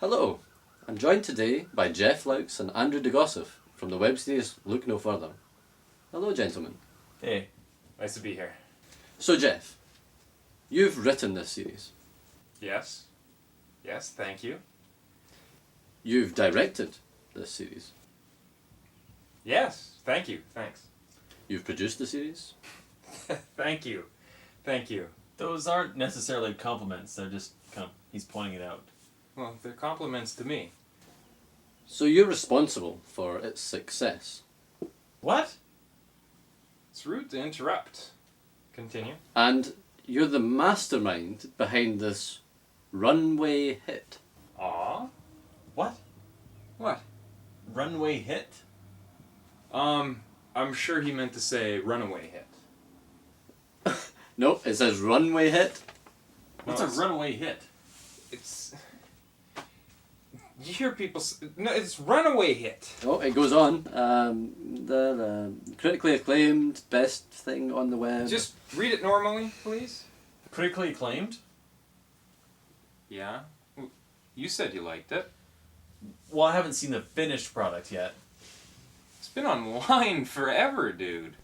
Hello, I'm joined today by Jeff Laux and Andrew DeGossif from the web series Look No Further. Hello, gentlemen. Hey, nice to be here. So, Jeff, you've written this series. Yes, thank you. You've directed this series. Yes, thank you, thanks. You've produced the series. Thank you. Those aren't necessarily compliments, they're just kind of, he's pointing it out. Well, they're compliments to me. So you're responsible for its success. What? It's rude to interrupt. Continue. And you're the mastermind behind this runway hit. Aw. What? What? Runway hit? I'm sure he meant to say runaway hit. No, it says runway hit. What's No, a runaway hit? It's... You hear people... No, it's runaway hit. Oh, it goes on. The critically acclaimed best thing on the web. Just read it normally, please. Critically acclaimed? Yeah. You said you liked it. Well, I haven't seen the finished product yet. It's been online forever, dude.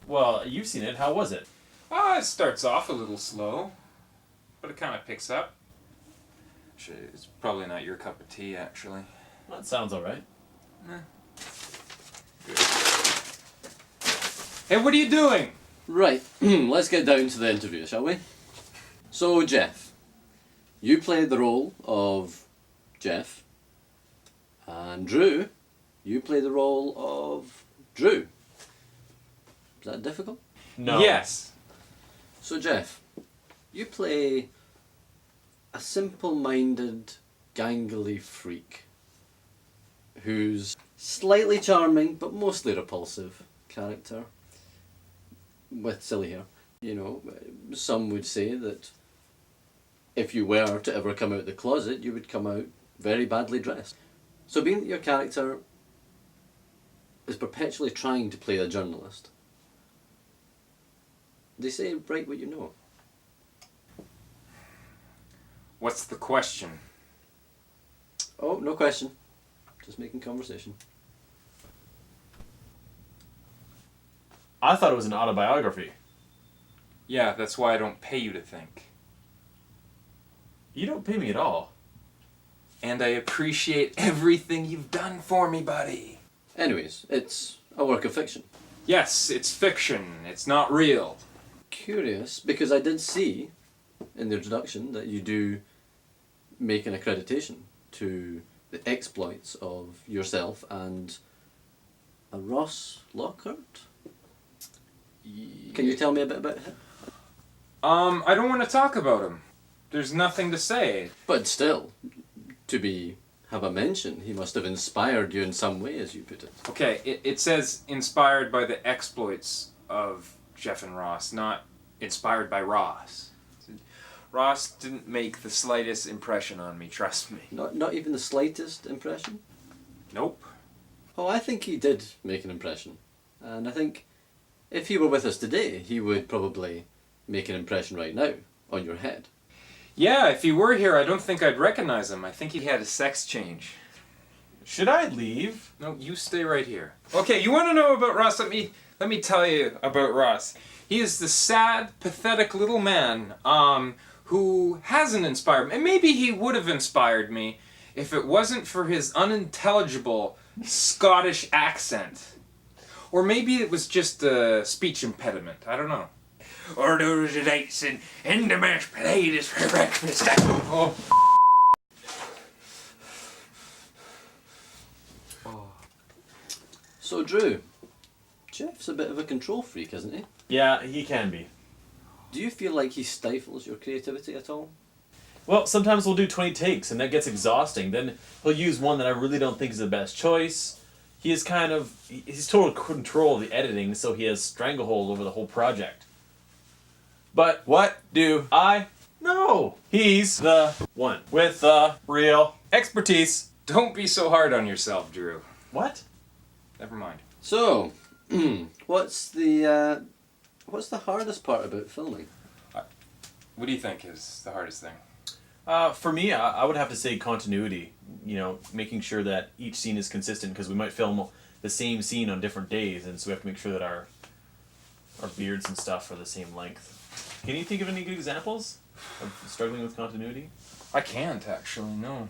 Well, you've seen it. How was it? It starts off a little slow, but it kind of picks up. It's probably not your cup of tea, actually. That sounds alright. Good. Hey, what are you doing? Right, let's get down to the interview, shall we? So, Jeff, you played the role of Jeff, and Drew, you play the role of Drew. Is that difficult? No. Yes. So, Jeff, you play a simple-minded, gangly freak who's slightly charming but mostly repulsive character with silly hair. You know, some would say that if you were to ever come out of the closet, you would come out very badly dressed. So being that your character is perpetually trying to play a journalist, they say write what you know. What's the question? Oh, no question. Just making conversation. I thought it was an autobiography. Yeah, that's why I don't pay you to think. You don't pay me at all. And I appreciate everything you've done for me, buddy. Anyways, it's a work of fiction. Yes, it's fiction. It's not real. Curious, because I did see in the introduction that you do make an accreditation to the exploits of yourself and a Ross Lockhart. Can you tell me a bit about him? I don't want to talk about him. There's nothing to say. But still, have a mention, he must have inspired you in some way, as you put it. Okay, it says inspired by the exploits of Jeff and Ross, not inspired by Ross. Ross didn't make the slightest impression on me, trust me. Not even the slightest impression? Nope. Oh, I think he did make an impression. And I think if he were with us today, he would probably make an impression right now on your head. Yeah, if he were here, I don't think I'd recognize him. I think he had a sex change. Should I leave? No, you stay right here. Okay, you want to know about Ross? Let me tell you about Ross. He is the sad, pathetic little man who hasn't inspired me. And maybe he would have inspired me if it wasn't for his unintelligible Scottish accent. Or maybe it was just a speech impediment. I don't know. Or those dates and the mashed potatoes for breakfast. Oh. So, Drew, Jeff's a bit of a control freak, isn't he? Yeah, he can be. Do you feel like he stifles your creativity at all? Well, sometimes we'll do 20 takes and that gets exhausting. Then he'll use one that I really don't think is the best choice. He's total control of the editing, so he has stranglehold over the whole project. But what do I know? He's the one with the real expertise. Don't be so hard on yourself, Drew. What? Never mind. So, what's the hardest part about filming? What do you think is the hardest thing? For me, I would have to say continuity. making sure that each scene is consistent, because we might film the same scene on different days, and so we have to make sure that our beards and stuff are the same length. Can you think of any good examples of struggling with continuity? I can't, actually, no.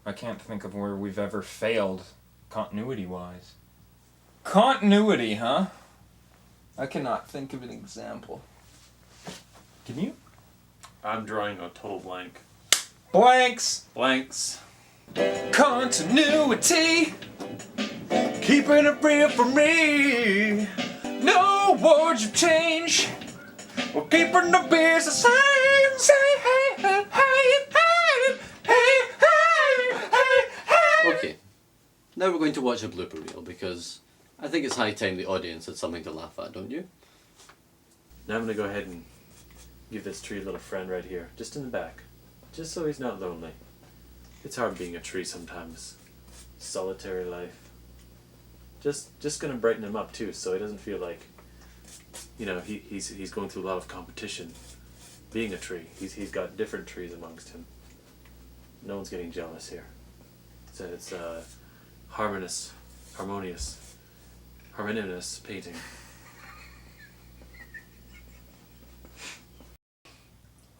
I can't think of where we've ever failed continuity-wise. Continuity, huh? I cannot think of an example. Can you? I'm drawing a total blank. Blanks! Blanks. Continuity! Keeping it real for me. No words of change! We're keeping the beers the same. Say hey, hey, hey, hey, hey, hey, hey, hey! Okay, now we're going to watch a blooper reel because I think it's high time the audience had something to laugh at, don't you? Now I'm going to go ahead and give this tree a little friend right here, just in the back, just so he's not lonely. It's hard being a tree sometimes. Solitary life. Just going to brighten him up too, so he doesn't feel like, he's going through a lot of competition. Being a tree, he's got different trees amongst him. No one's getting jealous here. It's harmonious painting.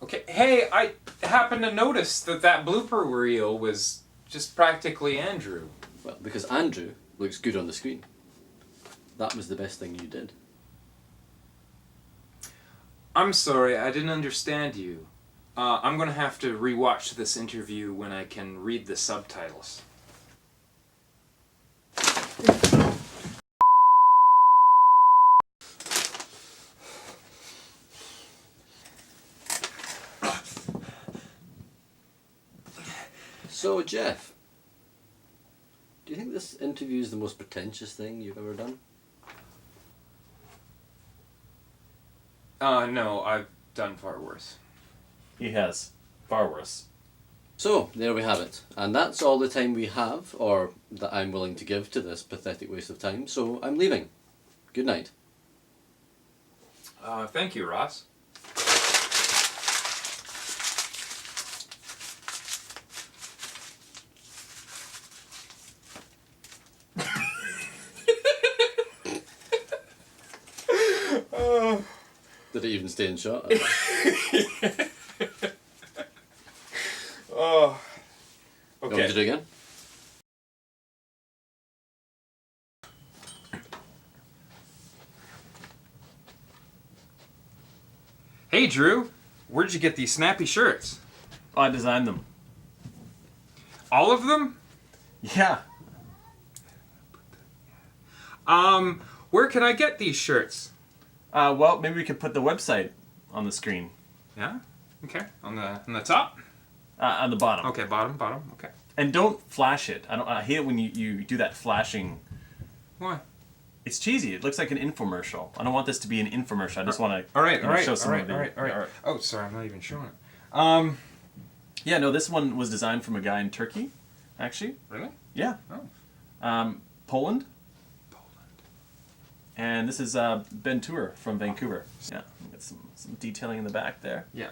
Okay, hey, I happened to notice that blooper reel was just practically Andrew. Well, because Andrew looks good on the screen. That was the best thing you did. I'm sorry, I didn't understand you. I'm gonna have to rewatch this interview when I can read the subtitles. So, Jeff, do you think this interview is the most pretentious thing you've ever done? No, I've done far worse. He has. Far worse. So, there we have it. And that's all the time we have, or that I'm willing to give to this pathetic waste of time, so I'm leaving. Good night. Thank you, Ross. Did it even stay in shot? Oh. You want me to do it again? Hey, Drew, where'd you get these snappy shirts? I designed them. All of them? Yeah. Where can I get these shirts? Well, maybe we could put the website on the screen. Yeah? Okay. On the top? On the bottom. Okay, bottom, okay. And don't flash it. I hate it when you do that flashing. Why? It's cheesy. It looks like an infomercial. I don't want this to be an infomercial. I just want to All right. show some of All right. Oh, sorry, I'm not even showing it. Yeah, no, this one was designed from a guy in Turkey, actually. Really? Yeah. Oh. Poland. And this is Ben Tour from Vancouver. Yeah, got some detailing in the back there. Yeah.